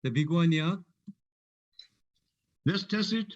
The big one, yeah. Let's test it.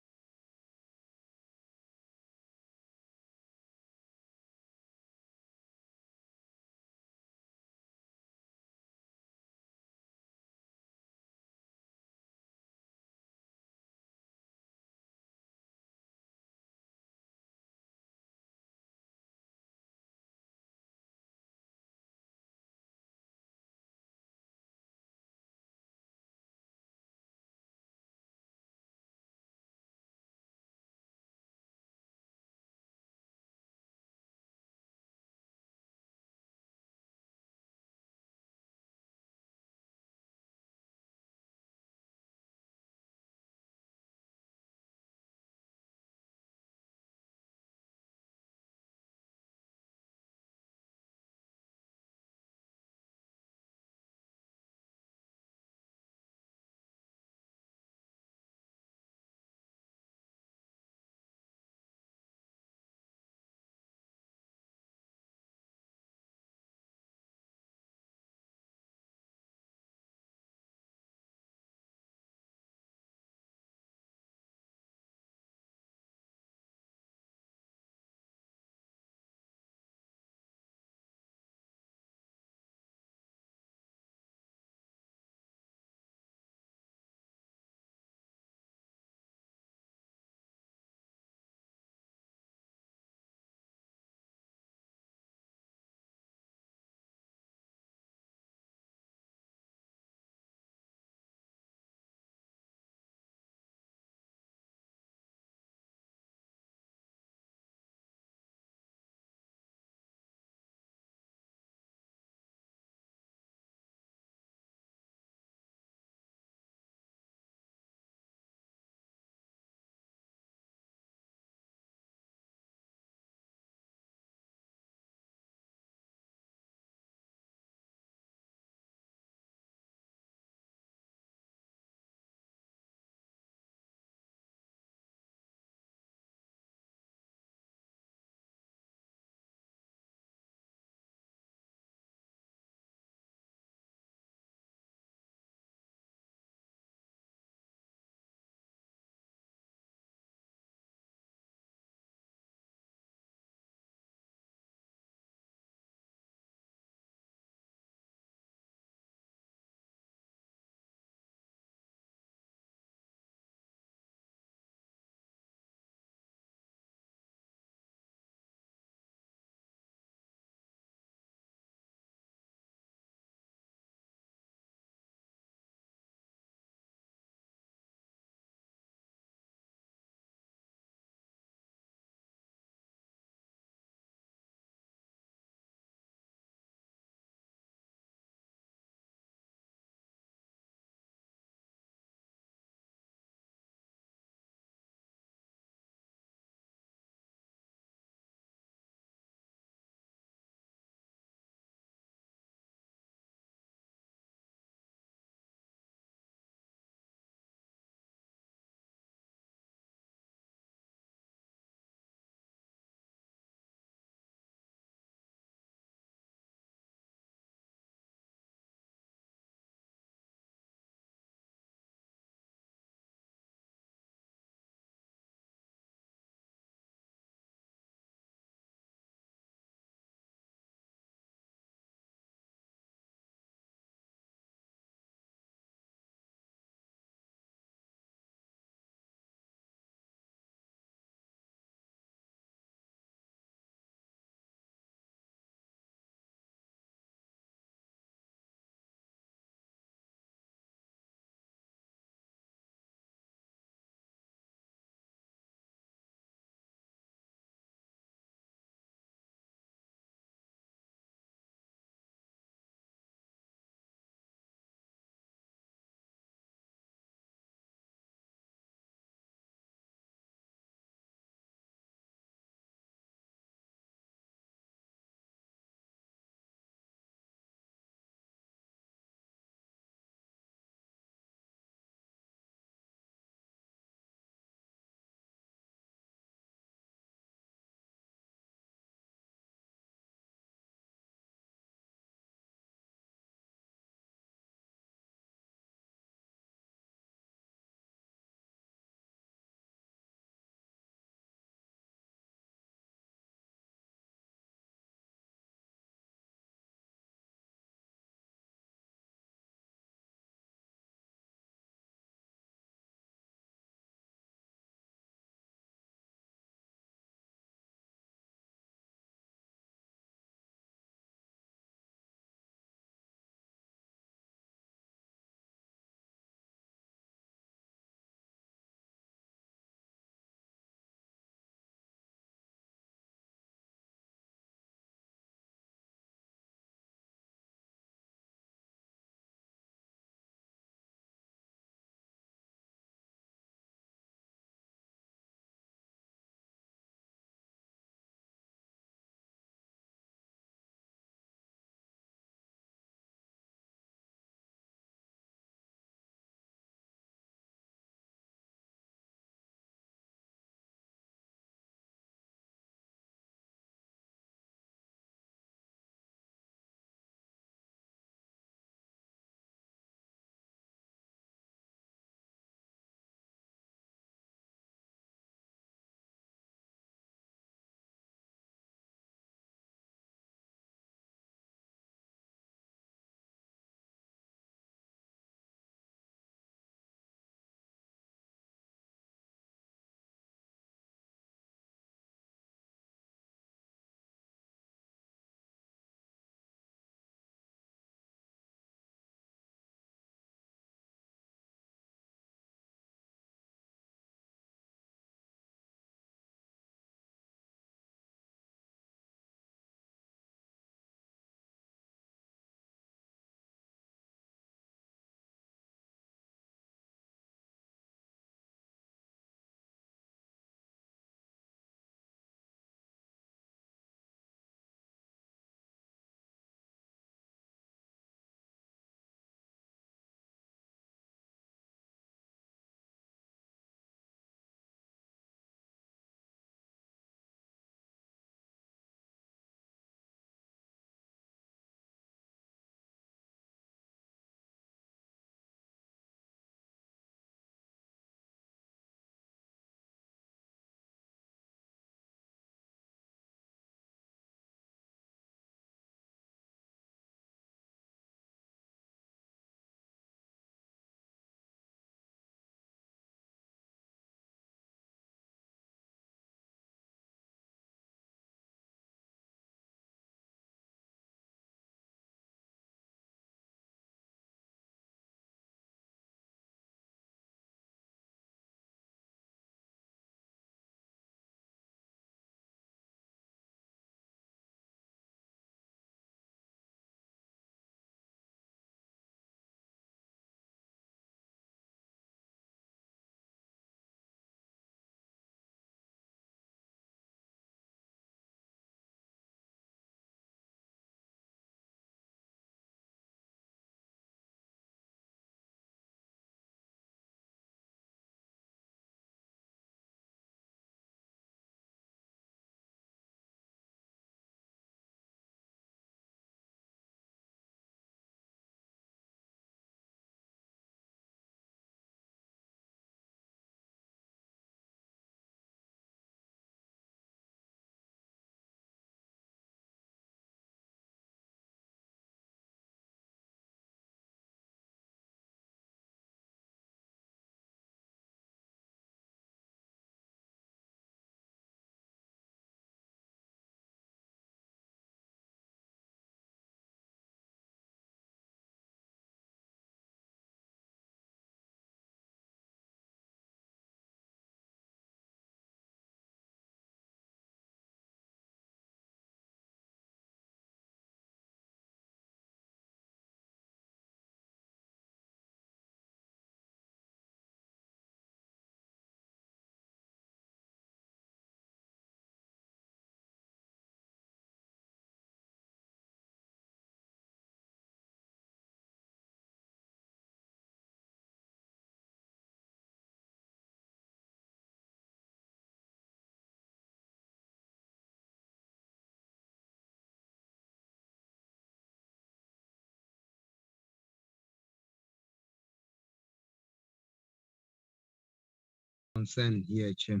concern here, Chair.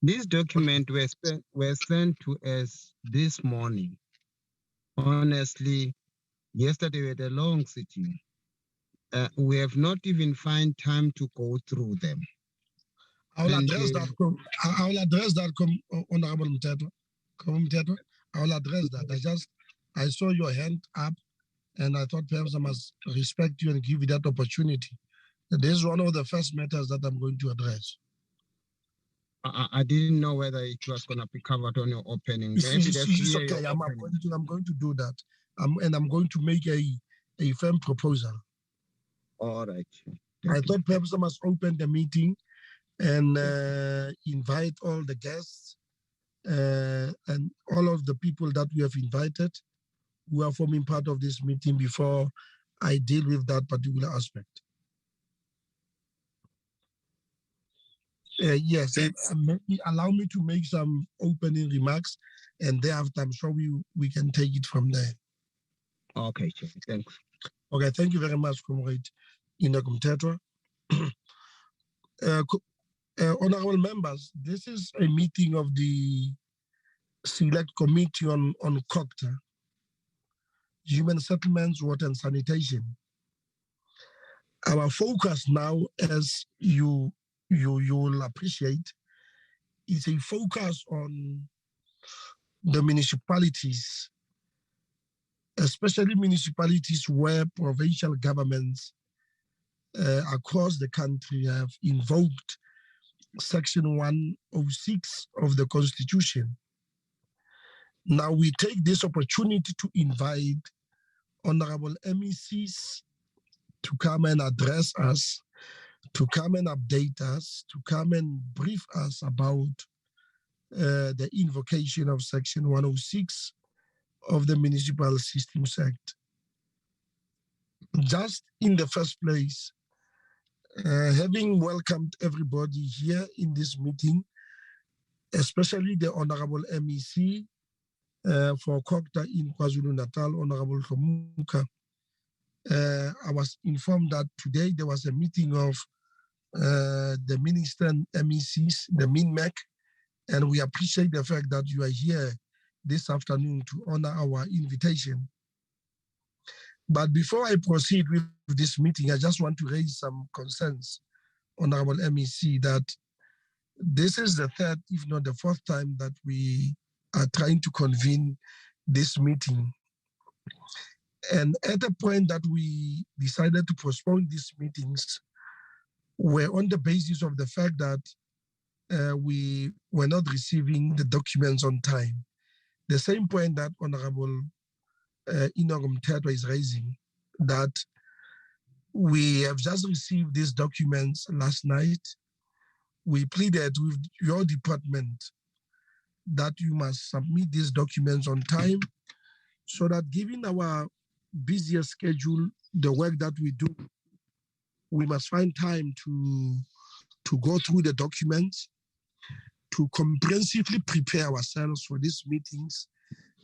These documents were sent to us this morning. Honestly, yesterday we had a long sitting. We have not even found time to go through them. I will address that. Honorable Mteto. I will address that. I saw your hand up, and I thought perhaps I must respect you and give you that opportunity. This is one of the first matters that I'm going to address. I didn't know whether it was going to be covered on your opening. Maybe it's okay. I'm going to do that. I'm going to make a firm proposal. All right. I thought perhaps I must open the meeting and invite all the guests and all of the people that we have invited who are forming part of this meeting before I deal with that particular aspect. Yes, allow me to make some opening remarks, and thereafter I'm sure we can take it from there. Okay, Chair. Thanks. Okay, thank you very much, Comrade Inagumtetwa. Honorable members, this is a meeting of the Select Committee on Cogta, Human Settlements, Water and Sanitation. Our focus now, as you will appreciate, is a focus on the municipalities, especially municipalities where provincial governments across the country have invoked Section 106 of the Constitution. Now we take this opportunity to invite honorable MECs to come and address us, to come and update us, to come and brief us about the invocation of Section 106 of the Municipal Systems Act. Just in the first place, having welcomed everybody here in this meeting, especially the Honorable MEC for Cogta in KwaZulu-Natal, Honorable Huma, I was informed that today there was a meeting of the Minister and MECs, the MINMEC, and we appreciate the fact that you are here this afternoon to honor our invitation. But before I proceed with this meeting, I just want to raise some concerns, Honorable MEC, that this is the third, if not the fourth time that we are trying to convene this meeting. And at the point that we decided to postpone these meetings were on the basis of the fact that we were not receiving the documents on time. The same point that Honorable Inagumtetwa is raising, that we have just received these documents last night. We pleaded with your department that you must submit these documents on time so that given our busier schedule, the work that we do, we must find time to go through the documents, to comprehensively prepare ourselves for these meetings,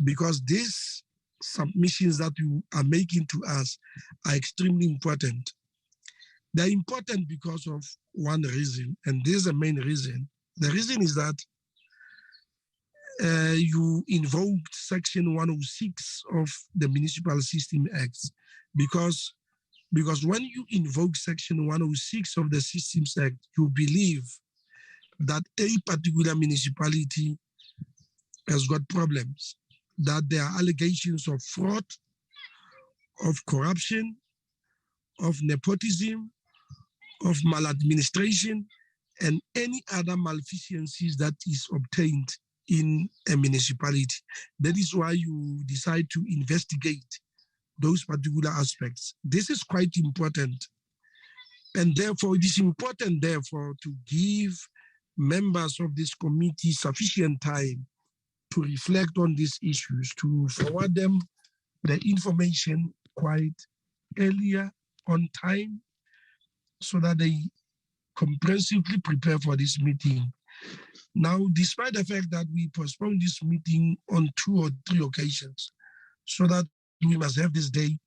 because these submissions that you are making to us are extremely important. They're important because of one reason, and this is the main reason. The reason is that you invoked Section 106 of the Municipal System Act, because when you invoke Section 106 of the Systems Act, you believe that a particular municipality has got problems, that there are allegations of fraud, of corruption, of nepotism, of maladministration, and any other malfeasances that is obtained in a municipality. That is why you decide to investigate those particular aspects. This is quite important. And therefore, it is important, therefore, to give members of this committee sufficient time to reflect on these issues, to forward them the information quite earlier on time so that they comprehensively prepare for this meeting. Now, despite the fact that we postponed this meeting on 2 or 3 occasions, so that we must have this day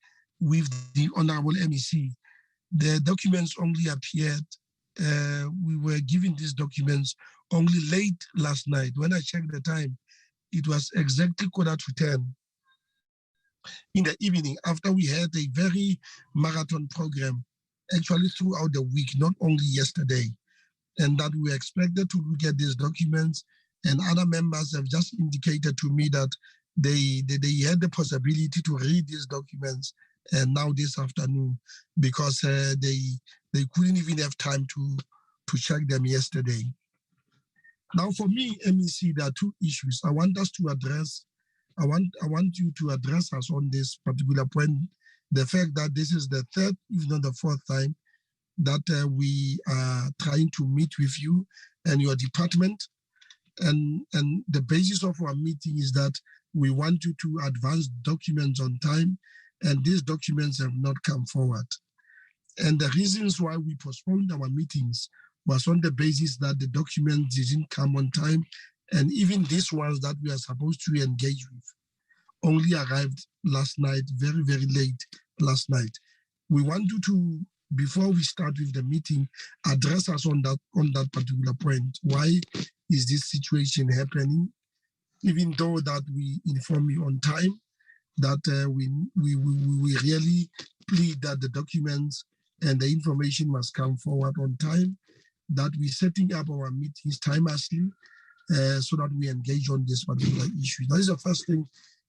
with the Honorable MEC, the documents only appeared we were given these documents only late last night. When I checked the time, it was exactly 10:15 in the evening after we had a very marathon program, actually throughout the week, not only yesterday. And that we were expected to look at these documents, and other members have just indicated to me that they had the possibility to read these documents and now this afternoon because they couldn't even have time to check them yesterday. Now, for me, MEC, there are two issues I want us to address. I want you to address us on this particular point. The fact that this is the third, if not the fourth time, that we are trying to meet with you and your department. And the basis of our meeting is that we want you to advance documents on time, and these documents have not come forward. And the reasons why we postponed our meetings was on the basis that the documents didn't come on time, and even these ones that we are supposed to engage with only arrived last night, very, very late last night. We want you to, before we start with the meeting, address us on that particular point. Why is this situation happening? Even though that we inform you on time, that we really plead that the documents and the information must come forward on time, that we're setting up our meetings timelessly so that we engage on this particular issue. That is the first thing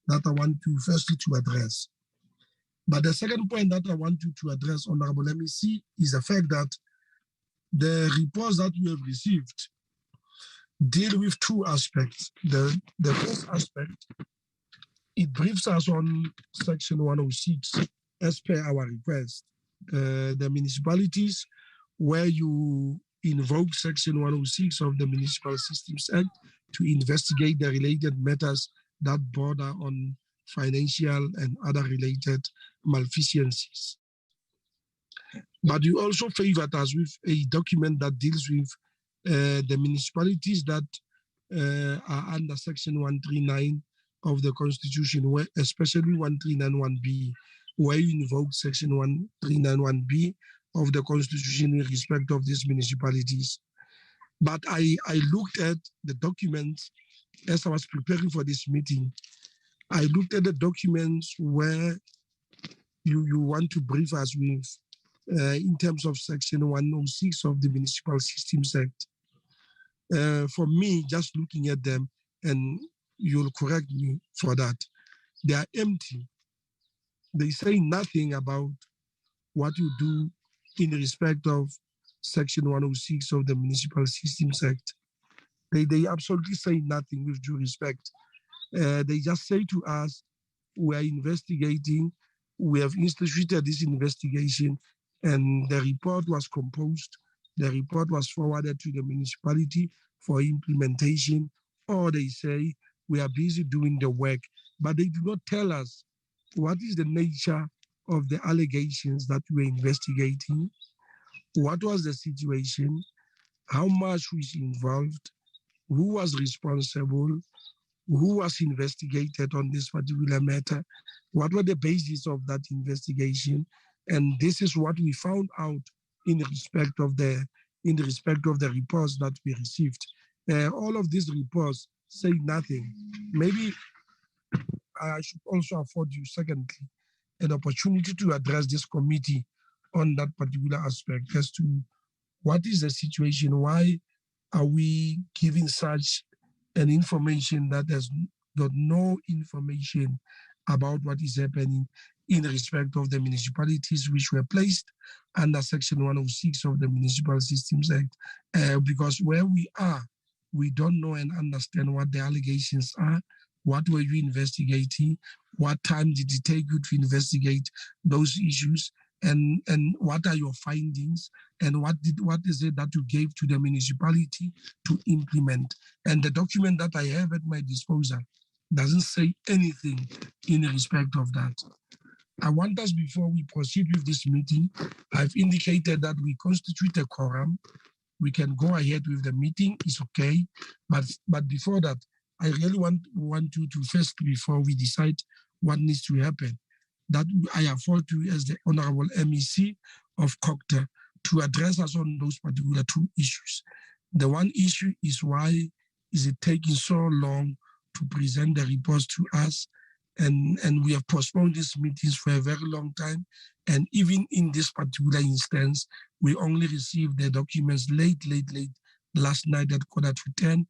that I want to firstly to address. But the second point that I want you to address, Honorable MEC, is the fact that the reports that we have received deal with two aspects. The first aspect, it briefs us on Section 106 as per our request. The municipalities, where you invoke Section 106 of the Municipal Systems Act to investigate the related matters that border on financial and other related malfeasances. But you also favored us with a document that deals with the municipalities that are under Section 139 of the Constitution, where, especially 1391B, where you invoke Section 1391B of the Constitution in respect of these municipalities. But I looked at the documents as I was preparing for this meeting. I looked at the documents where you want to brief us with in terms of Section 106 of the Municipal Systems Act. For me, just looking at them, and you'll correct me for that, they are empty. They say nothing about what you do in respect of Section 106 of the Municipal Systems Act. They absolutely say nothing with due respect. They just say to us, we are investigating, we have instituted this investigation, and the report was composed, the report was forwarded to the municipality for implementation, or they say, we are busy doing the work, but they do not tell us what is the nature of the allegations that we're investigating, what was the situation, how much was involved, who was responsible, who was investigated on this particular matter, what were the basis of that investigation, and this is what we found out in respect of the reports that we received. All of these reports say nothing. Maybe I should also afford you, secondly, an opportunity to address this committee on that particular aspect as to what is the situation, why are we giving such an information that has got no information about what is happening in respect of the municipalities which were placed under Section 106 of the Municipal Systems Act, because where we are, we don't know and understand what the allegations are, what were you investigating, what time did it take you to investigate those issues, and what are your findings, and what is it that you gave to the municipality to implement. And the document that I have at my disposal doesn't say anything in respect of that. I want us, before we proceed with this meeting, I've indicated that we constitute a quorum. We can go ahead with the meeting, it's okay. But before that, I really want you to first, before we decide what needs to happen, that I afford to, as the Honorable MEC of Cogta, to address us on those particular two issues. The one issue is why is it taking so long to present the reports to us? And we have postponed these meetings for a very long time. And even in this particular instance, we only received the documents late last night at 10:15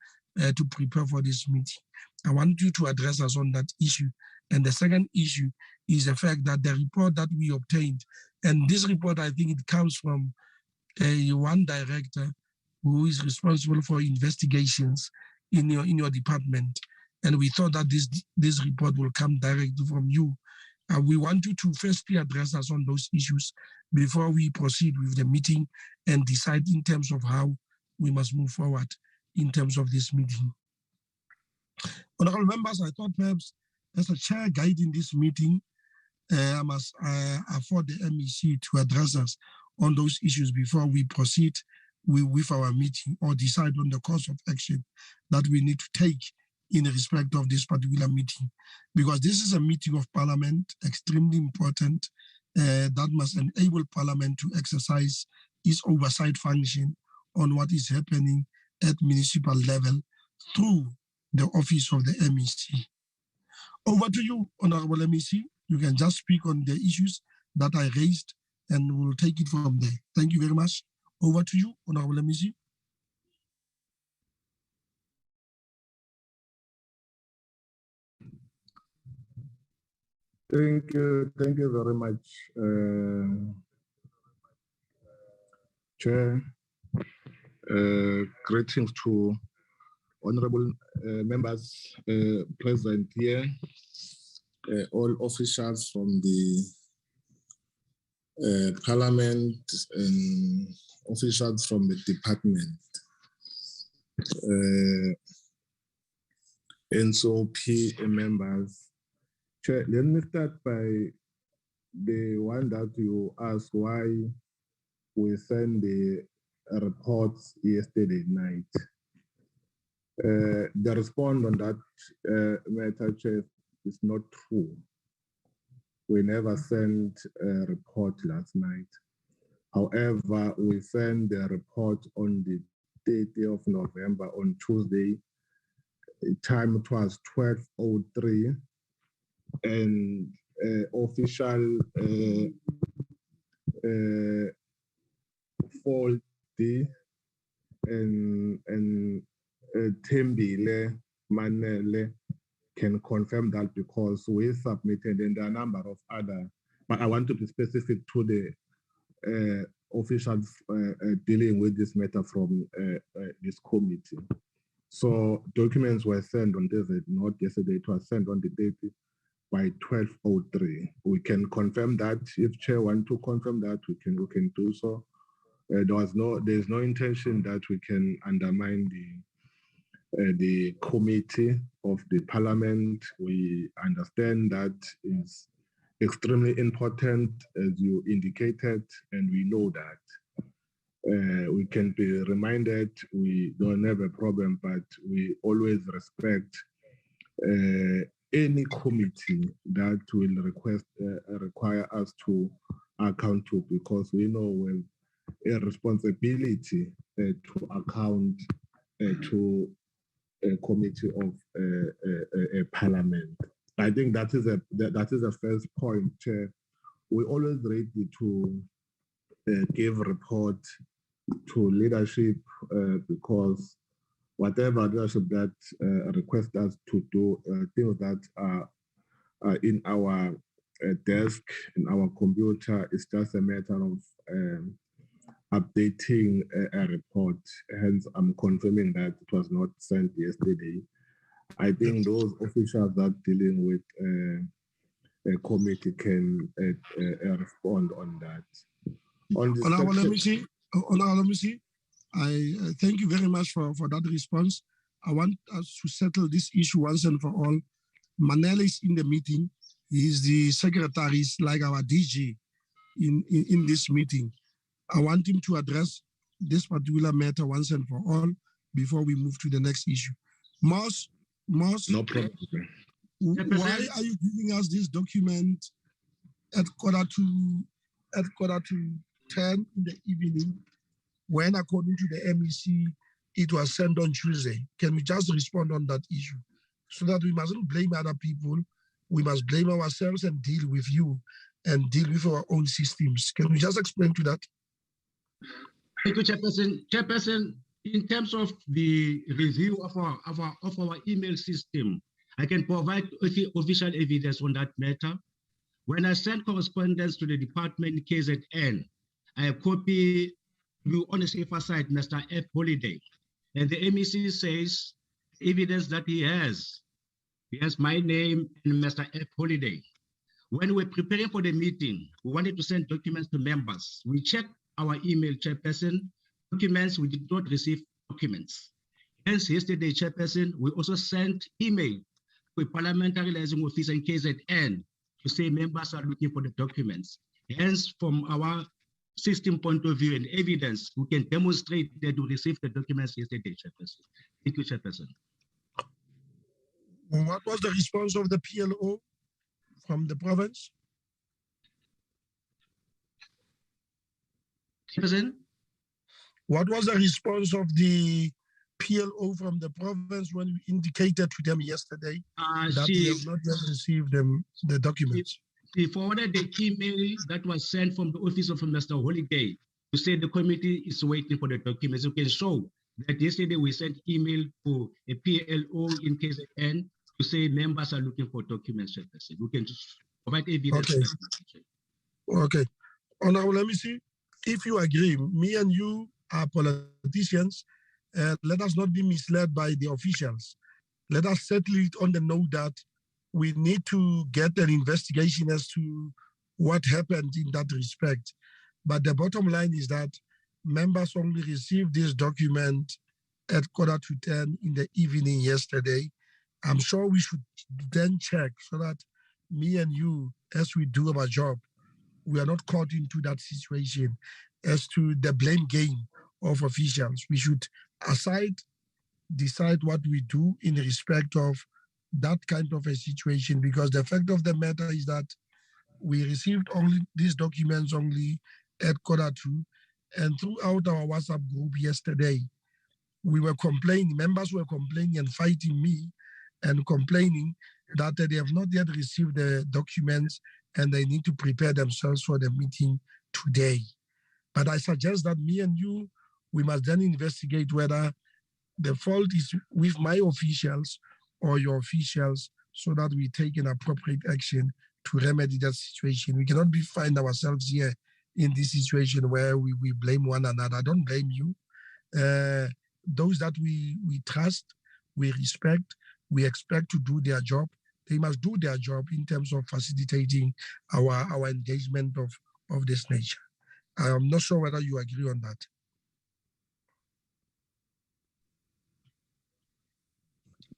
to prepare for this meeting. I want you to address us on that issue. And the second issue is the fact that the report that we obtained, and this report, I think it comes from one director who is responsible for investigations in your department. And we thought that this report will come directly from you. We want you to firstly address us on those issues before we proceed with the meeting and decide in terms of how we must move forward in terms of this meeting. Honorable members, I thought perhaps as a chair guiding this meeting, I must afford the MEC to address us on those issues before we proceed with our meeting or decide on the course of action that we need to take in respect of this particular meeting, because this is a meeting of Parliament, extremely important, that must enable Parliament to exercise its oversight function on what is happening at municipal level through the office of the MEC. Over to you, Honorable MEC. You can just speak on the issues that I raised and we'll take it from there. Thank you very much. Over to you, Honorable MEC. Thank you very much, Chair. Greetings to honorable members present here, all officials from the Parliament and officials from the department, NCOP members. Chair, let me start by the one that you asked why we sent the reports yesterday night. The response on that matter, Chair, is not true. We never sent a report last night. However, we sent the report on the 30th of November on Tuesday. Time it was 12:03. And official faulty and Tembile Manele can confirm that because we submitted and there are a number of other, but I want to be specific to the officials dealing with this matter from this committee. So documents were sent on this, not yesterday, it was sent on the date by 12:03. We can confirm that. If Chair want to confirm that, we can do so. There's no intention that we can undermine the committee of the Parliament. We understand that is extremely important, as you indicated, and we know that. We can be reminded we don't have a problem, but we always respect any committee that will require us to account to, because we know we have a responsibility to account to a committee of a Parliament. I think that is a first point, Chair. We're always ready to give report to leadership because whatever leadership that request us to do, things that are in our desk, in our computer, it's just a matter of updating a report. Hence, I'm confirming that it was not sent yesterday. I think those officials that are dealing with a committee can respond on that. Let me see. I thank you very much for that response. I want us to settle this issue once and for all. Manel is in the meeting. He is the secretary, like our DG in this meeting. I want him to address this particular matter once and for all before we move to the next issue. Moss, no problem. Why are you giving us this document at quarter to 10 in the evening, when according to the MEC, it was sent on Tuesday. Can we just respond on that issue? So that we mustn't blame other people. We must blame ourselves and deal with you and deal with our own systems. Can we just explain to that? Thank you, Chairperson. Chairperson, in terms of the review of our email system, I can provide official evidence on that matter. When I sent correspondence to the department KZN, I copy you on the safer side, Mr. F. Holiday, and the MEC says evidence that he has my name and Mr. F. Holiday. When we're preparing for the meeting, we wanted to send documents to members. We checked our email, Chairperson, documents, we did not receive documents. Hence, yesterday, Chairperson, we also sent email to a parliamentary liaison officer in KZN to say members are looking for the documents. Hence, from our system point of view and evidence, we can demonstrate that we received the documents yesterday, Chairperson. Thank you, Chairperson. What was the response of the PLO from the province? Chairperson? What was the response of the PLO from the province when we indicated to them yesterday that we have not yet received the documents? She forwarded the email that was sent from the office of Mr. Holiday to say the committee is waiting for the documents. You can show that yesterday we sent email to a PLO in KZN to say members are looking for documents. We can just provide evidence. Okay. Okay. Honorable, let me see. If you agree, me and you are politicians. Let us not be misled by the officials. Let us settle it on the note that we need to get an investigation as to what happened in that respect. But the bottom line is that members only received this document at 10:15 in the evening yesterday. I'm sure we should then check so that me and you, as we do our job, we are not caught into that situation as to the blame game of officials. We should decide what we do in respect of that kind of a situation, because the fact of the matter is that we received only these documents only at 2:15, and throughout our WhatsApp group yesterday, we were complaining, members were complaining and fighting me and complaining that they have not yet received the documents and they need to prepare themselves for the meeting today. But I suggest that me and you, we must then investigate whether the fault is with my officials or your officials so that we take an appropriate action to remedy that situation. We cannot find ourselves here in this situation where we blame one another. I don't blame you. Those that we trust, we respect, we expect to do their job. They must do their job in terms of facilitating our engagement of this nature. I'm not sure whether you agree on that.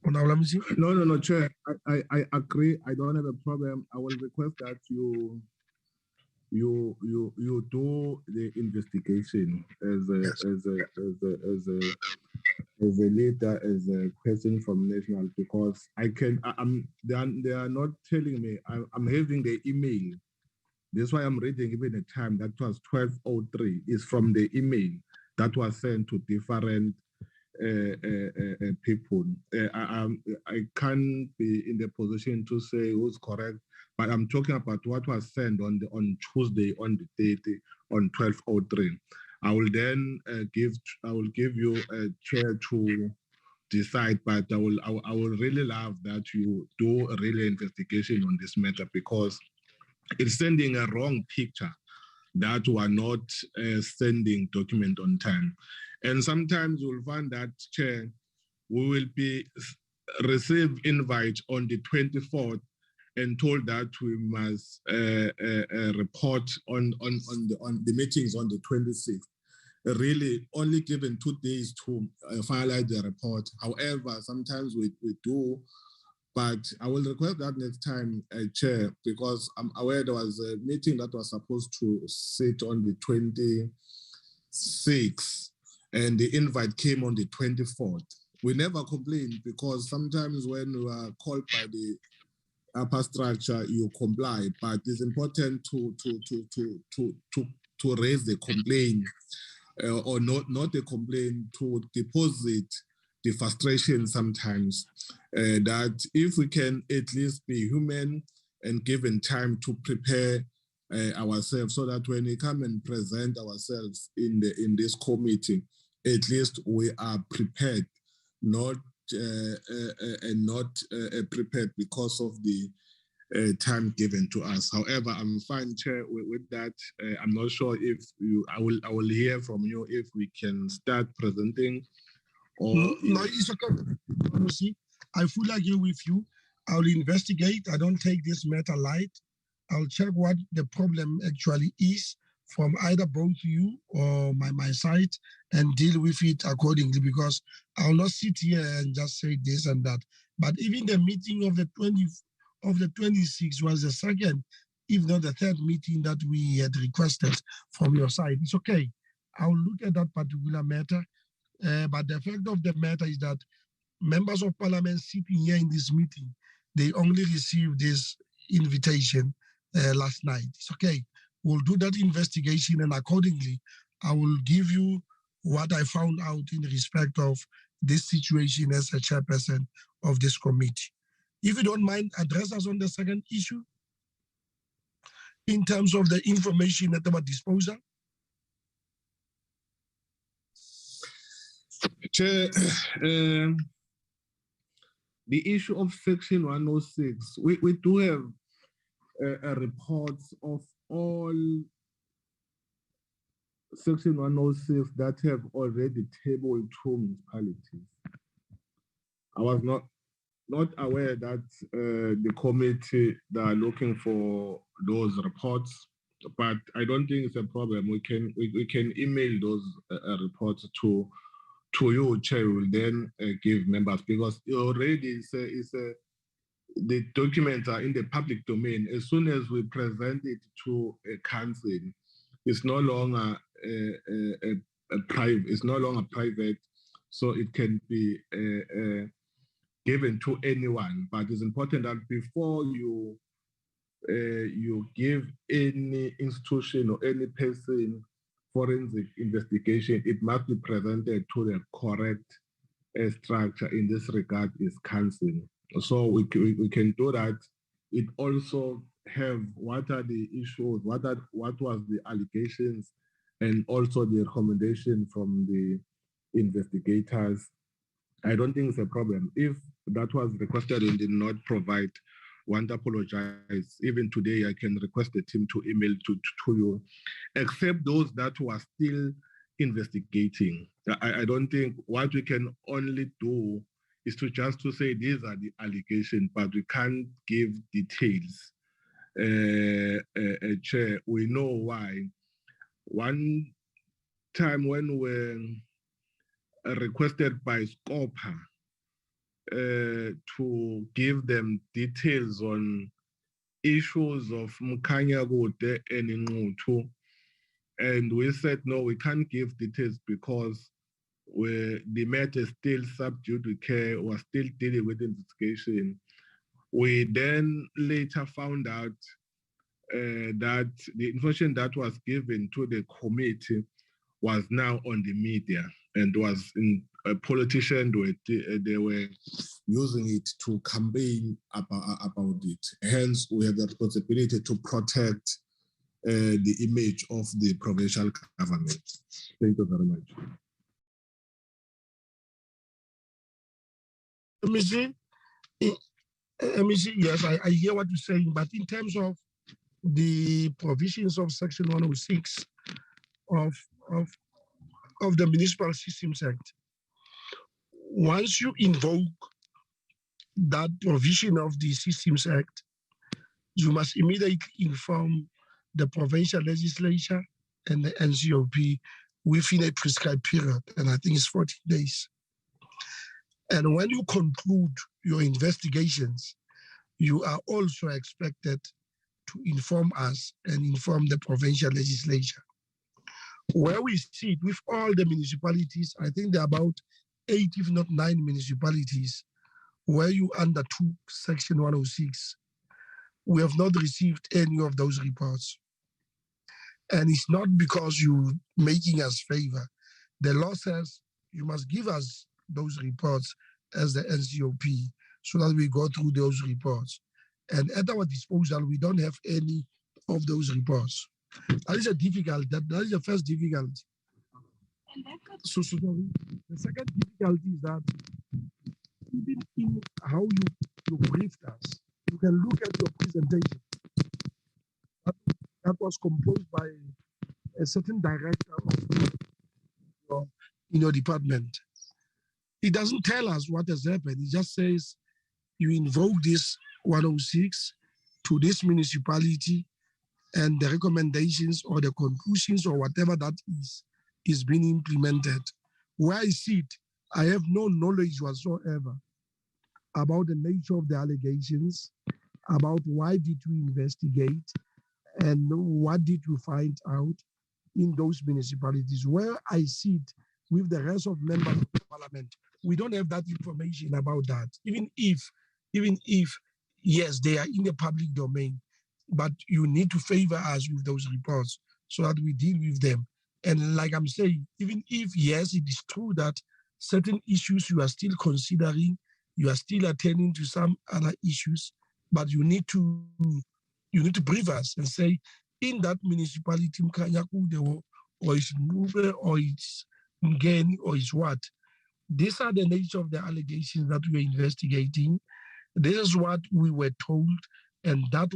No, Chair. I agree. I don't have a problem. I will request that you do the investigation as a leader, as a person from national, because they are not telling me. I'm having the email. That's why I'm reading even the time that was 12:03 is from the email that was sent to different people. I can't be in the position to say who's correct, but I'm talking about what was sent on Tuesday on the date on 12:03. I will then give you a chair to decide, but I will really love that you do a real investigation on this matter, because it's sending a wrong picture that we are not sending document on time. And sometimes you'll find that, Chair, we will be receive invite on the 24th and told that we must report on the meetings on the 26th. Really only given 2 days to finalize the report. However, sometimes we do, but I will request that next time, Chair, because I'm aware there was a meeting that was supposed to sit on the 26th, and the invite came on the 24th. We never complained, because sometimes when you are called by the upper structure, you comply. But it's important to to raise the complaint, or not a complaint, to deposit the frustration sometimes, that if we can at least be human and given time to prepare ourselves, so that when we come and present ourselves in this committee, at least we are prepared, not prepared because of the time given to us. However, I'm fine, Chair, with that. I'm not sure if I will hear from you if we can start presenting. Or no, it's okay. See, I fully agree with you. I'll investigate. I don't take this matter light. I'll check what the problem actually is from either both you or my side and deal with it accordingly, because I'll not sit here and just say this and that. But even the meeting of the 26th was the second, if not the third meeting that we had requested from your side. It's okay. I'll look at that particular matter. But the fact of the matter is that members of parliament sitting here in this meeting, they only received this invitation last night. It's okay. We'll do that investigation, and accordingly, I will give you what I found out in respect of this situation as a chairperson of this committee. If you don't mind, address us on the second issue in terms of the information at our disposal. Chair, the issue of Section 106, we do have reports of all Section 106 that have already tabled to municipalities. I was not aware that the committee that are looking for those reports, but I don't think it's a problem. We can email those reports to you, Chair. Will then give members, because already the documents are in the public domain. As soon as we present it to a council, it's no longer a private. It's no longer private, so it can be given to anyone. But it's important that before you give any institution or any person forensic investigation, it must be presented to the correct structure. In this regard is council. So we can do that. It also have what are the issues, what was the allegations, and also the recommendation from the investigators. I don't think it's a problem. If that was requested and did not provide, want to apologize. Even today, I can request the team to email to you, except those that were still investigating. I don't think what we can only do is to say these are the allegations, but we can't give details. Chair, we know why. One time when we requested by Cogta to give them details on issues of Mkhanyakude and Inqutu, and we said no, we can't give details because the matter is still subject to care, we're still dealing with investigation. We then later found out that the information that was given to the committee was now on the media and was in politicians they were using it to campaign about it. Hence, we have the responsibility to protect the image of the provincial government. Thank you very much. Yes, I hear what you're saying, but in terms of the provisions of Section 106 of the Municipal Systems Act, once you invoke that provision of the Systems Act, you must immediately inform the provincial legislature and the NCOP within a prescribed period, and I think it's 14 days. And when you conclude your investigations, you are also expected to inform us and inform the provincial legislature. Where we sit with all the municipalities, I think there are about 8, if not 9 municipalities where you undertook Section 106. We have not received any of those reports. And it's not because you're making us favor. The law says you must give us those reports as the NCOP so that we go through those reports. And at our disposal, we don't have any of those reports. That is a difficulty. That is the first difficulty. So the second difficulty is that even in how you briefed us, you can look at your presentation. That was composed by a certain director in your department. It doesn't tell us what has happened. It just says you invoke this 106 to this municipality, and the recommendations or the conclusions or whatever that is being implemented. Where I sit, I have no knowledge whatsoever about the nature of the allegations, about why did we investigate, and what did we find out in those municipalities. Where I sit with the rest of members of the parliament, we don't have that information about that. Even if yes, they are in the public domain, but you need to favor us with those reports so that we deal with them. And like I'm saying, even if yes, it is true that certain issues you are still considering, you are still attending to some other issues, but you need to brief us and say, in that municipality, or it's Mube, or it's Ngeni, or it's what. These are the nature of the allegations that we are investigating. This is what we were told, and that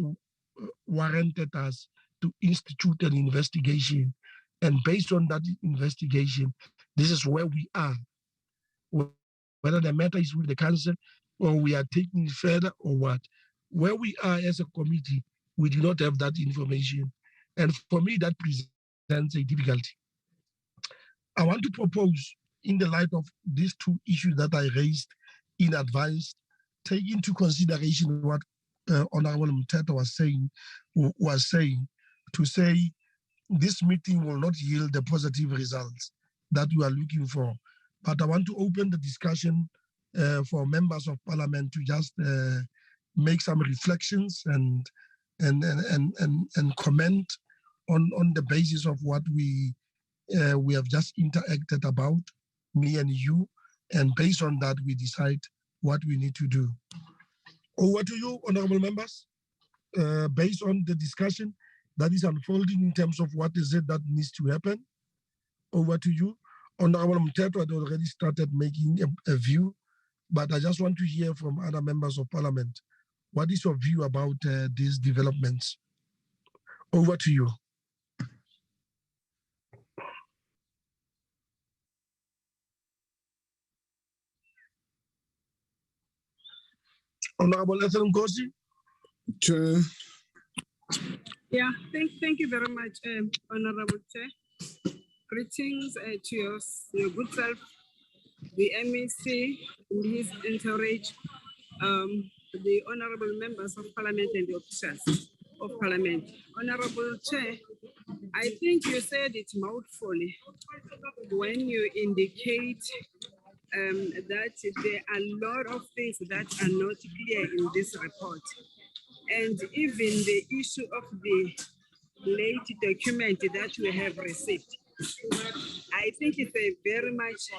warranted us to institute an investigation. And based on that investigation, this is where we are. Whether the matter is with the council or we are taking it further or what. Where we are as a committee, we do not have that information. And for me, that presents a difficulty. I want to propose, in the light of these two issues that I raised in advance, take into consideration what Honorable Muteta was saying, to say this meeting will not yield the positive results that we are looking for. But I want to open the discussion for members of parliament to just make some reflections and comment on the basis of what we have just interacted about, me and you, and based on that we decide what we need to do. Over to you, honorable members. Based on the discussion that is unfolding in terms of what is it that needs to happen, over to you. Honorable Mteto had already started making a view, but I just want to hear from other members of parliament. What is your view about these developments? Over to you. Honorable Ethel Ngozi. Chair. Yeah, thank you very much, Honorable Chair. Greetings to your good self, the MEC, in his entourage, the honorable members of parliament and the officials of parliament. Honorable Chair, I think you said it mouthfully when you indicate that there are a lot of things that are not clear in this report. And even the issue of the late document that we have received, I think it's a very much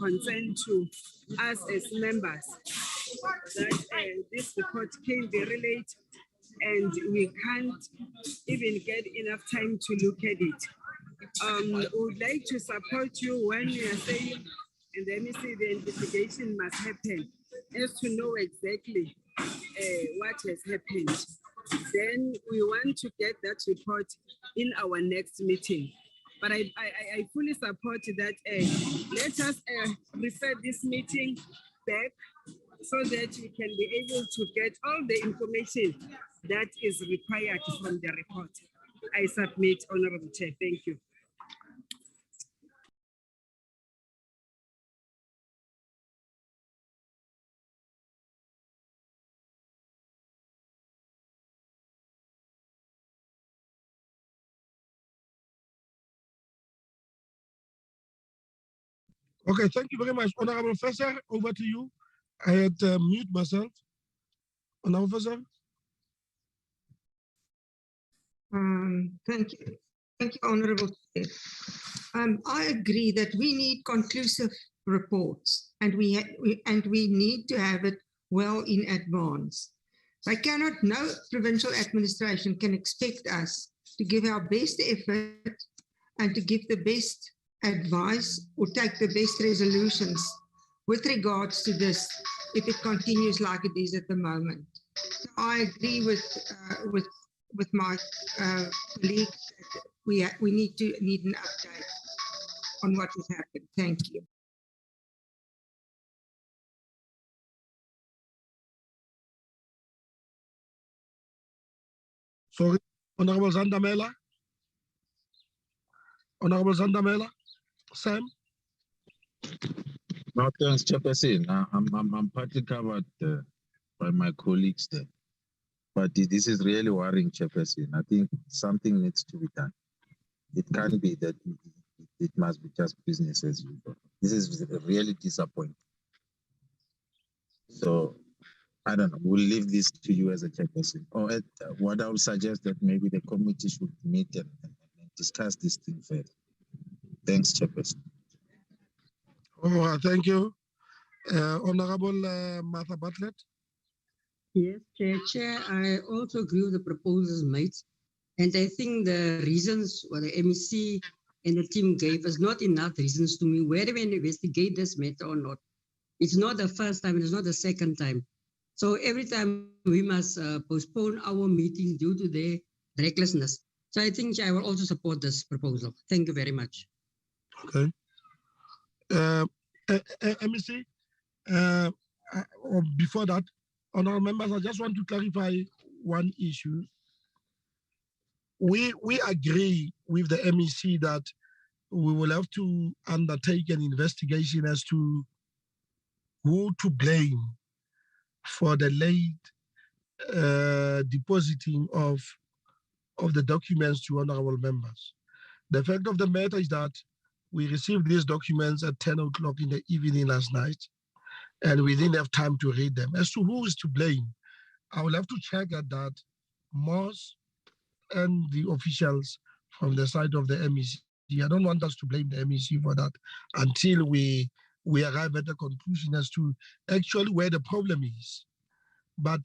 concern to us as members that this report came very late and we can't even get enough time to look at it. We would like to support you when you are saying, and then you say the investigation must happen, as to know exactly what has happened. Then we want to get that report in our next meeting. But I fully support that. Let us refer this meeting back so that we can be able to get all the information that is required from the report. I submit, Honorable Chair. Thank you. Okay, thank you very much. Honorable Professor, over to you. I had mute myself. Honorable Professor. Thank you. Thank you, Honourable Chair. I agree that we need conclusive reports, and we need to have it well in advance. So no provincial administration can expect us to give our best effort and to give the best advice or take the best resolutions with regards to this if it continues like it is at the moment. So I agree with my colleagues that we need an update on what has happened. Thank you. Sorry, Honorable Zandamela. Honorable Zandamela, Sam. No, thanks, Chairperson. I'm partly covered by my colleagues there. But this is really worrying, Chairperson. I think something needs to be done. It can't be that it must be just business as usual. This is really disappointing. So, I don't know, we'll leave this to you as a chairperson. Or what I would suggest that maybe the committee should meet and discuss this thing further. Thanks, Chairperson. Oh, thank you. Honorable Martha Bartlett. Yes, Chair. I also agree with the proposals made. And I think the reasons what the MEC and the team gave us not enough reasons to me whether we investigate this matter or not. It's not the first time, it's not the second time. So every time we must postpone our meeting due to their recklessness. So I think I will also support this proposal. Thank you very much. Okay. MEC, before that, honorable members, I just want to clarify one issue. We agree with the MEC that we will have to undertake an investigation as to who to blame for the late depositing of the documents to honorable members. The fact of the matter is that we received these documents at 10 o'clock in the evening last night, and we didn't have time to read them. As to who is to blame, I will have to check at that. Moss and the officials from the side of the MEC. I don't want us to blame the MEC for that until we arrive at a conclusion as to actually where the problem is. But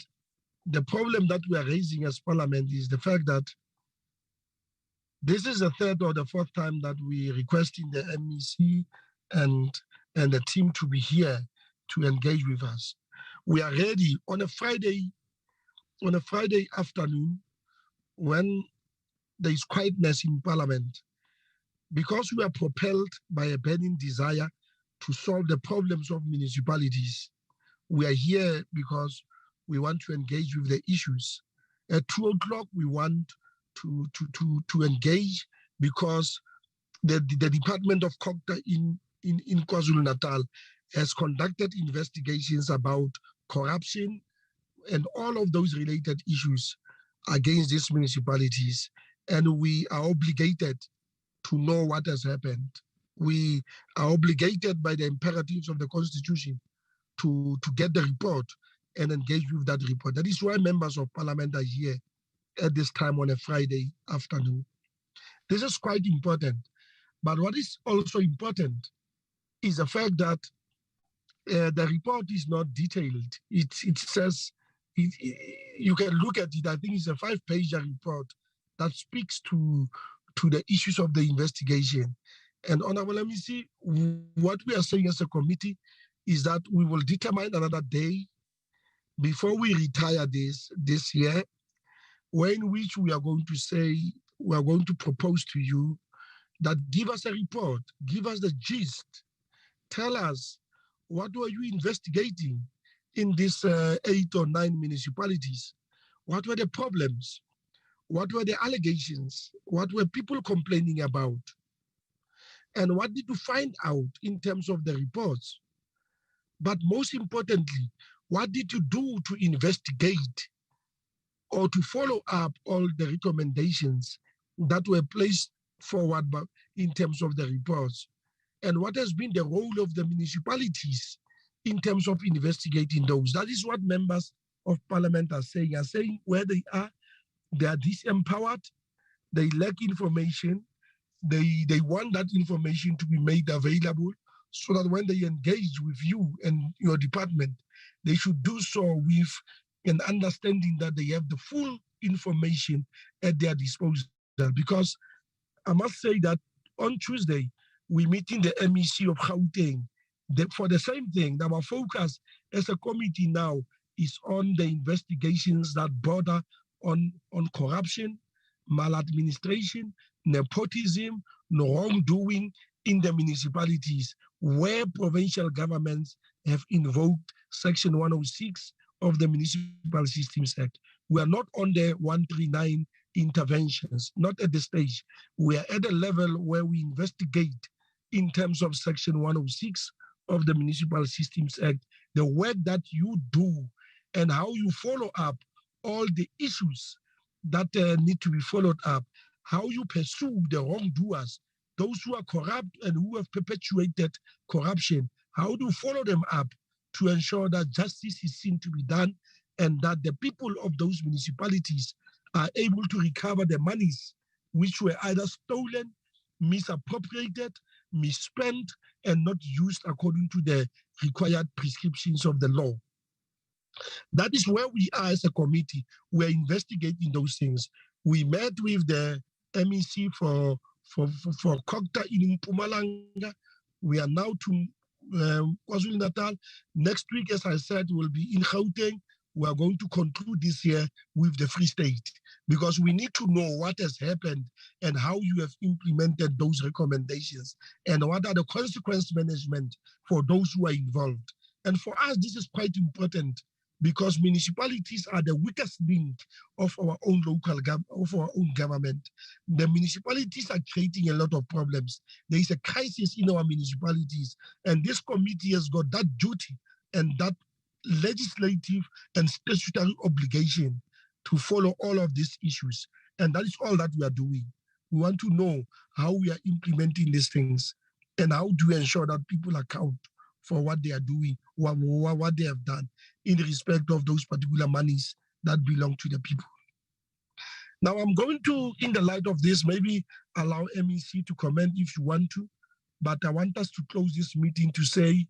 the problem that we are raising as Parliament is the fact that this is the third or the fourth time that we are requesting the MEC and the team to be here to engage with us. We are ready on a Friday afternoon when there is quietness in Parliament, because we are propelled by a burning desire to solve the problems of municipalities. We are here because we want to engage with the issues. At 2 o'clock, we want to engage because the Department of Cogta in KwaZulu-Natal has conducted investigations about corruption and all of those related issues against these municipalities. And we are obligated to know what has happened. We are obligated by the imperatives of the Constitution to get the report and engage with that report. That is why members of Parliament are here at this time on a Friday afternoon. This is quite important. But what is also important is the fact that the report is not detailed. It says, you can look at it, I think it's a 5-page report that speaks to the issues of the investigation. And Honorable MEC, what we are saying as a committee is that we will determine another day before we retire this year, in which we are going to say, we are going to propose to you that give us a report, give us the gist, tell us what were you investigating in these 8 or 9 municipalities? What were the problems? What were the allegations? What were people complaining about? And what did you find out in terms of the reports? But most importantly, what did you do to investigate or to follow up all the recommendations that were placed forward in terms of the reports? And what has been the role of the municipalities in terms of investigating those? That is what members of Parliament are saying where they are disempowered, they lack information. They want that information to be made available so that when they engage with you and your department, they should do so with an understanding that they have the full information at their disposal. Because I must say that on Tuesday, we meet in the MEC of Gauteng for the same thing. Our focus as a committee now is on the investigations that border on corruption, maladministration, nepotism, wrongdoing in the municipalities where provincial governments have invoked Section 106 of the Municipal Systems Act. We are not on the 139 interventions, not at this stage. We are at a level where we investigate in terms of Section 106 of the Municipal Systems Act, the work that you do and how you follow up all the issues that need to be followed up, how you pursue the wrongdoers, those who are corrupt and who have perpetuated corruption, how do you follow them up to ensure that justice is seen to be done and that the people of those municipalities are able to recover the monies which were either stolen, misappropriated, misspent, and not used according to the required prescriptions of the law. That is where we are as a committee. We're investigating those things. We met with the MEC for Cogta in Mpumalanga. We are now to KwaZulu-Natal. Next week, as I said, we'll be in Gauteng. We are going to conclude this year with the Free State because we need to know what has happened and how you have implemented those recommendations and what are the consequence management for those who are involved. And for us, this is quite important because municipalities are the weakest link of our own government. The municipalities are creating a lot of problems. There is a crisis in our municipalities, and this committee has got that duty and that legislative and statutory obligation to follow all of these issues. And that is all that we are doing. We want to know how we are implementing these things and how do we ensure that people account for what they are doing, what they have done in respect of those particular monies that belong to the people. Now I'm going to, in the light of this, maybe allow MEC to comment if you want to, but I want us to close this meeting to say,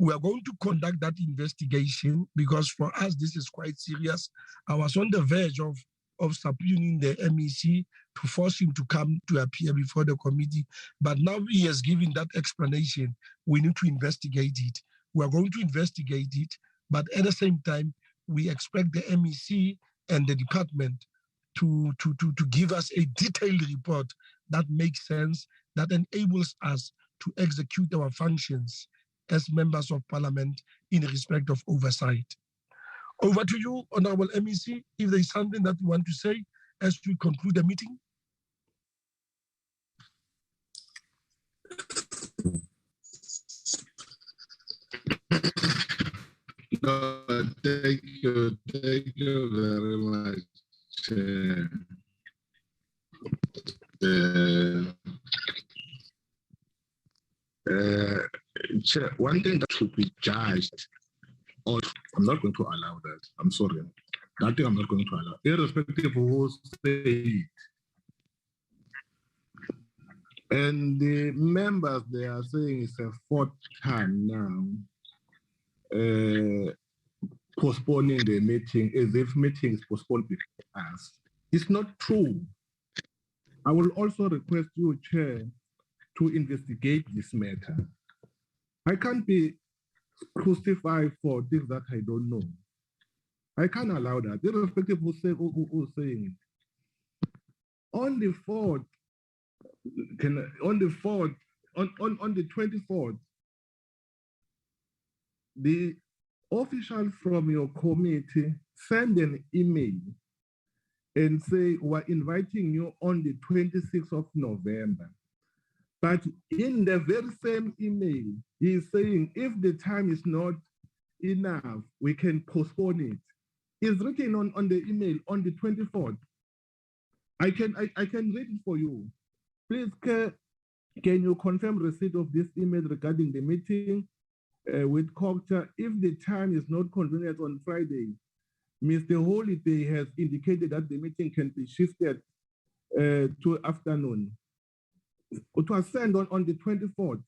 we are going to conduct that investigation because for us, this is quite serious. I was on the verge of subpoenaing the MEC to force him to come to appear before the committee. But now he has given that explanation. We need to investigate it. We are going to investigate it. But at the same time, we expect the MEC and the department to give us a detailed report that makes sense, that enables us to execute our functions as members of parliament in respect of oversight. Over to you, Honorable MEC, if there is something that you want to say as we conclude the meeting. No, thank you very much, Chair. Chair, one thing that should be judged, or I'm not going to allow that. I'm sorry. That thing I'm not going to allow, irrespective of who say it. And the members, they are saying it's a fourth time now, postponing the meeting as if meeting is postponed before us. It's not true. I will also request you, Chair, to investigate this matter. I can't be crucified for things that I don't know. I can't allow that, irrespective of who's saying it. On the 4th, on the 24th, the official from your committee send an email and say, we're inviting you on the 26th of November. But in the very same email, he is saying, if the time is not enough, we can postpone it. It's written on the email on the 24th. I can read it for you. Please, can you confirm receipt of this email regarding the meeting with Cogta? If the time is not convenient on Friday, Mr. Holiday has indicated that the meeting can be shifted to afternoon. It was sent on the 24th,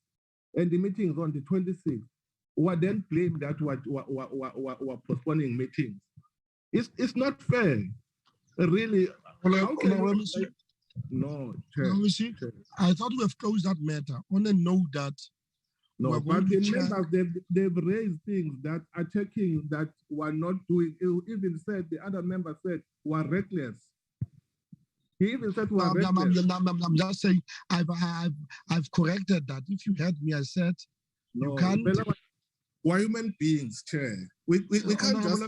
and the meetings on the 26th. We then blamed that we're postponing meetings. It's not fair, really. How can no, Chair, I thought we have closed that matter on a note that no, but the members they've raised things that are checking that we're not doing. Even said the other member said we're reckless. He even said we're reckless. I'm just saying I've corrected that. If you heard me, I said no, you can't. We're human beings, Chair. We can't just.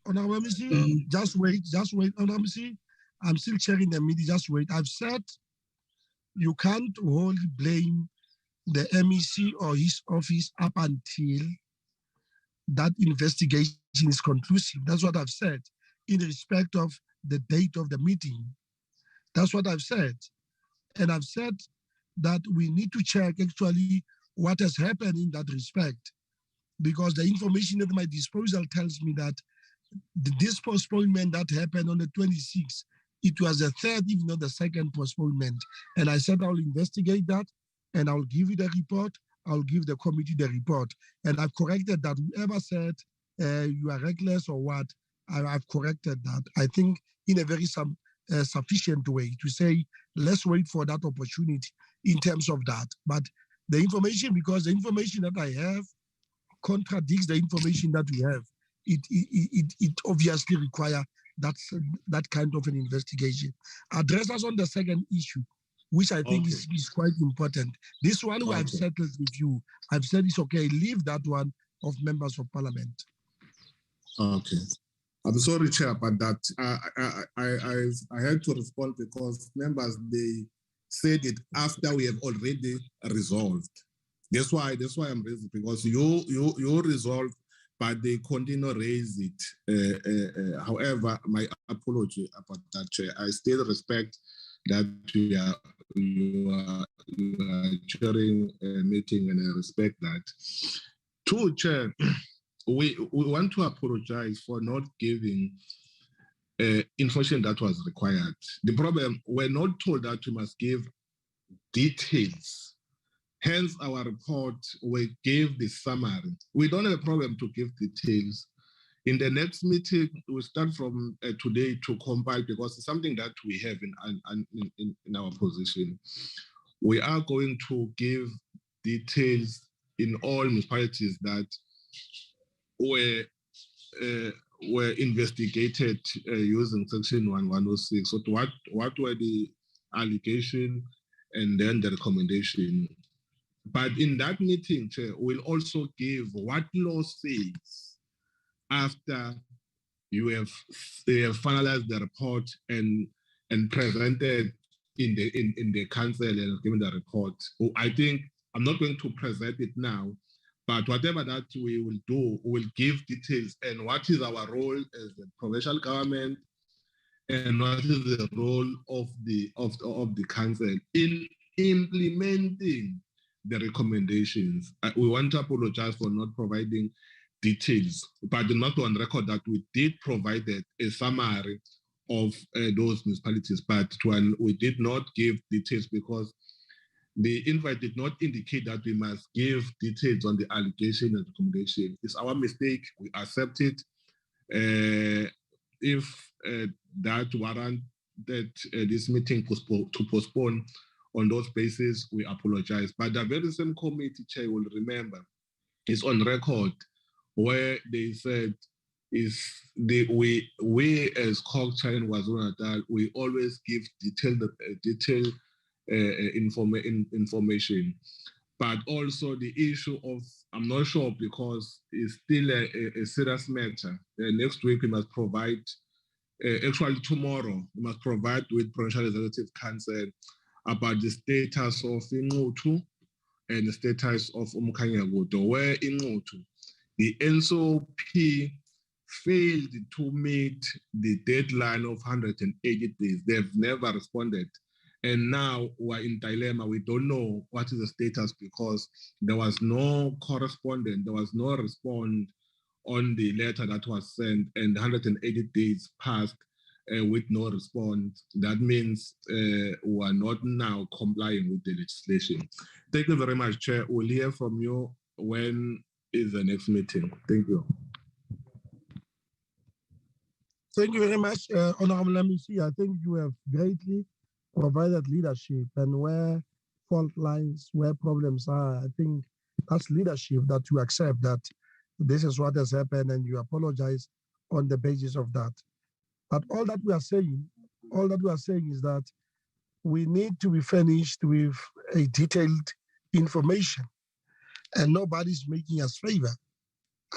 Honorable MC, just wait. Honorable MC, I'm still chairing the meeting. Just wait. I've said you can't wholly blame the MEC or his office up until that investigation is conclusive. That's what I've said in respect of the date of the meeting. That's what I've said. And I've said that we need to check actually what has happened in that respect, because the information at my disposal tells me that this postponement that happened on the 26th, it was the third, if not the second postponement. And I said I'll investigate that and I'll give you the report. I'll give the committee the report. And I've corrected that. Whoever said you are reckless or what, I've corrected that. I think in a very sufficient way to say, let's wait for that opportunity in terms of that. But the information, because the information that I have contradicts the information that we have, it obviously requires that kind of an investigation. Address us on the second issue, which I think is quite important. This one I've settled with you. I've said it's okay. Leave that one of members of parliament. Okay. I'm sorry, Chair, but that I had to respond because members, they said it after we have already resolved. That's why I'm raising, because you resolved, but they continue to raise it. However, my apology about that, Chair. I still respect that you are chairing a meeting, and I respect that. Two, Chair, we want to apologize for not giving information that was required. The problem, we're not told that we must give details. Hence, our report, we gave the summary. We don't have a problem to give details. In the next meeting, we'll start from today to compile, because it's something that we have in our position. We are going to give details in all municipalities that were investigated using Section 1106. So what were the allegations and then the recommendation. But in that meeting, Chair, we'll also give what law says after you have finalized the report and presented in the council and given the report. I think I'm not going to present it now, but whatever that we will do, we'll give details and what is our role as the provincial government and what is the role of the council in implementing the recommendations. We want to apologize for not providing details, but not on record that we did provide a summary of those municipalities, but we did not give details because the invite did not indicate that we must give details on the allegation and recommendation. It's our mistake. We accept it. If that warranted this meeting to postpone on those bases, we apologize. But the very same committee chair will remember, it's on record where they said we as Cogta and KwaZulu-Natal, we always give detailed information. But also the issue of, I'm not sure because it's still a serious matter. Next week we must provide, actually tomorrow, we must provide with Provincial Executive Council about the status of Inqutu and the status of Umkhanyakuto, where Inqutu, the NSOP failed to meet the deadline of 180 days. They've never responded. And now we're in dilemma. We don't know what is the status because there was no correspondence, there was no response on the letter that was sent, and 180 days passed with no response, that means we are not now complying with the legislation. Thank you very much, Chair. We'll hear from you when is the next meeting. Thank you. Thank you very much, Honorable MEC. I think you have greatly provided leadership, and where fault lines, where problems are, I think that's leadership, that you accept that this is what has happened and you apologize on the basis of that. But all that we are saying is that we need to be furnished with a detailed information, and nobody's making us favor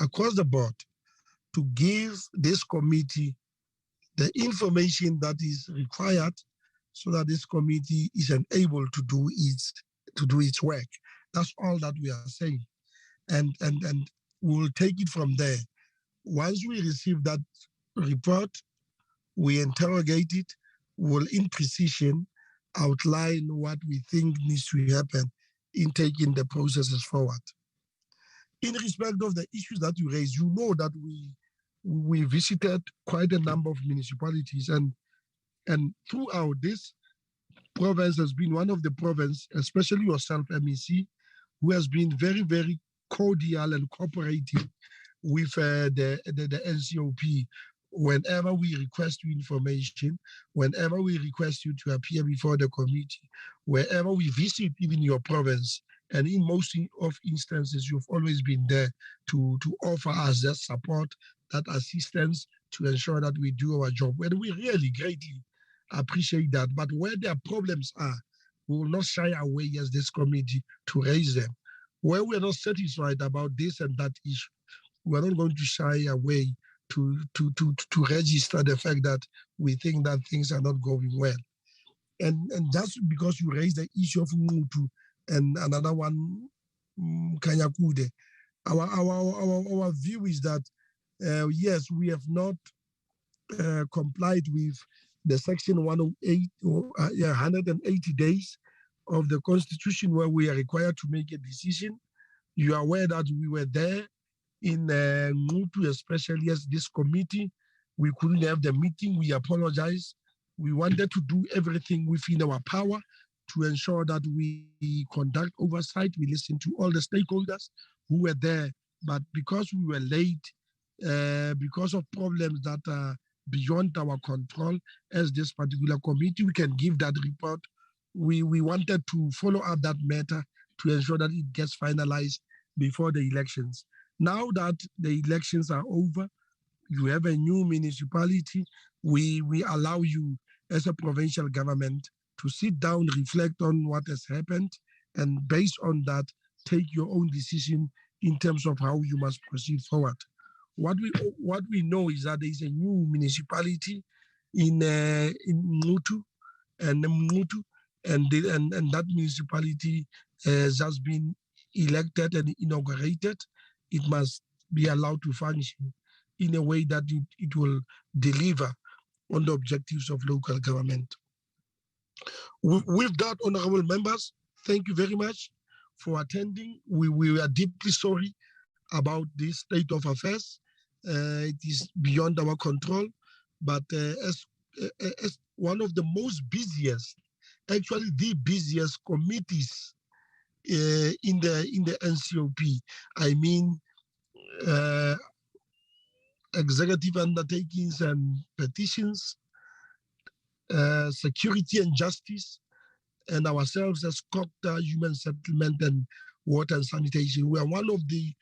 across the board to give this committee the information that is required so that this committee is enabled to do its work. That's all that we are saying. And we'll take it from there. Once we receive that report, we interrogate it, we'll in precision outline what we think needs to happen in taking the processes forward. In respect of the issues that you raised, you know that we visited quite a number of municipalities, and throughout this, province has been one of the province, especially yourself, MEC, who has been very, very cordial and cooperative with the NCOP. Whenever we request you information, whenever we request you to appear before the committee, wherever we visit even your province, and in most of instances, you've always been there to offer us that support, that assistance to ensure that we do our job. And we really greatly appreciate that. But where their problems are, we will not shy away as this committee to raise them. Where we are not satisfied about this and that issue, we are not going to shy away to register the fact that we think that things are not going well. And just because you raised the issue of Mutu and another one, Kanyakude, our view is that, yes, we have not complied with the section 108 or 180 days of the Constitution where we are required to make a decision. You are aware that we were there in Mutu, especially as this committee. We couldn't have the meeting. We apologize. We wanted to do everything within our power to ensure that we conduct oversight. We listen to all the stakeholders who were there. But because we were late, because of problems that are beyond our control as this particular committee, we can give that report. We wanted to follow up that matter to ensure that it gets finalized before the elections. Now that the elections are over, you have a new municipality, we allow you as a provincial government to sit down, reflect on what has happened, and based on that, take your own decision in terms of how you must proceed forward. What we know is that there is a new municipality in Mutu, and that municipality has just been elected and inaugurated. It must be allowed to function in a way that it will deliver on the objectives of local government. With that, honorable members, thank you very much for attending. We are deeply sorry about this state of affairs. It is beyond our control, but as one of the most busiest, actually the busiest committees in the NCOP, I mean executive undertakings and petitions, security and justice, and ourselves as Cogta, human settlement and water and sanitation. We are one of the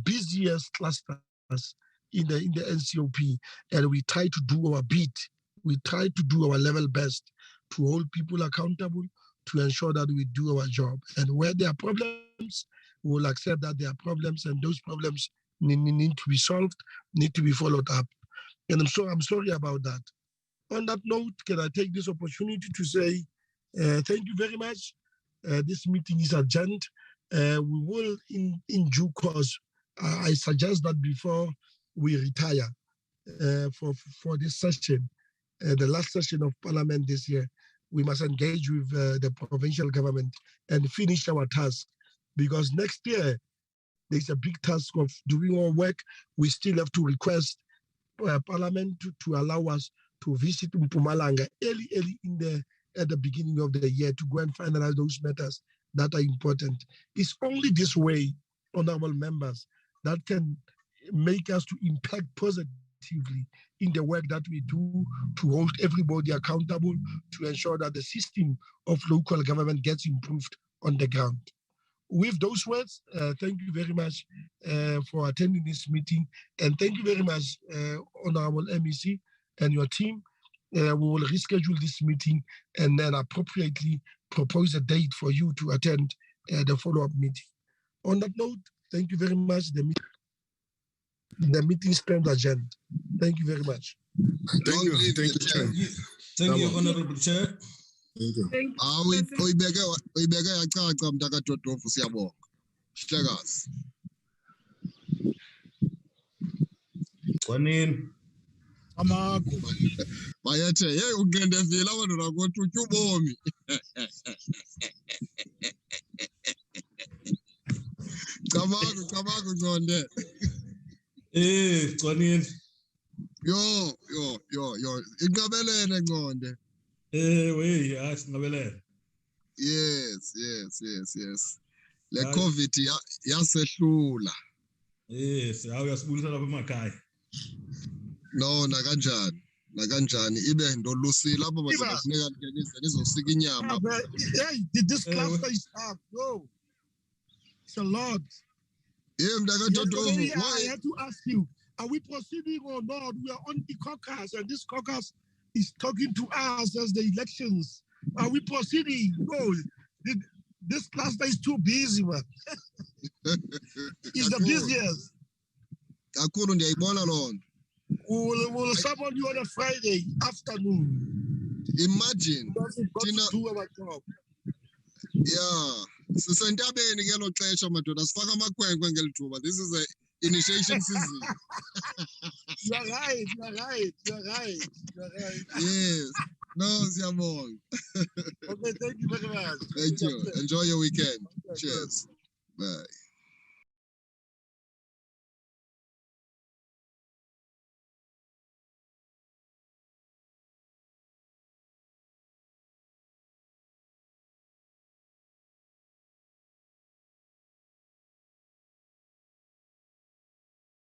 busiest clusters in the NCOP, and we try to do our bit. We try to do our level best to hold people accountable, to ensure that we do our job. And where there are problems, we will accept that there are problems, and those problems need to be solved, need to be followed up. And I'm sorry about that. On that note, can I take this opportunity to say thank you very much. This meeting is adjourned. We will, in due course, I suggest that before we retire for this session, the last session of Parliament this year, we must engage with the provincial government and finish our task, because next year there's a big task of doing our work. We still have to request Parliament to allow us to visit Mpumalanga early at the beginning of the year to go and finalize those matters that are important. It's only this way, honorable members, that can make us to impact positively in the work that we do to hold everybody accountable, to ensure that the system of local government gets improved on the ground. With those words, thank you very much for attending this meeting, and thank you very much, Honorable MEC and your team. We will reschedule this meeting and then appropriately propose a date for you to attend the follow-up meeting. On that note, thank you very much. The meeting stands adjourned. Thank you very much. Thank you, Chair. Thank you, Honorable Chair. Thank you. Uyibeke yacaca mntakaDodophu siyabonga. Hlekazi. Kwanini? Amago. Bayethe hey ungende vile abantu nakothutywa ubomi. Cabanga njonde. Kwanini? Yo. Inqabelene nqonde. Wey, singabelene. Yes. Le COVID yasehlula. Yes, uyasibulisa lapha emakhaya. No, nakanjani ibe ndolusile apho bazasinika nizosika inyama. Hey, this cluster is up. No. It's a lot. Yeah, I have to ask you, are we proceeding or not? We are on the caucus, and this caucus is talking to us as the elections. Are we proceeding? No. This cluster is too busy, man. It's the busiest. Kakhulu ndiyayibona loo nto. We'll summon you on a Friday afternoon. Imagine. Tina, do our job. Yeah. Sisentabeni ngelo xesha madoda sifaka amakhwenkwe ngeli thuba. This is a initiation season. You're right. Yes. No, siyabonga. Okay, thank you very much. Thank you. Enjoy your weekend. Cheers. Bye.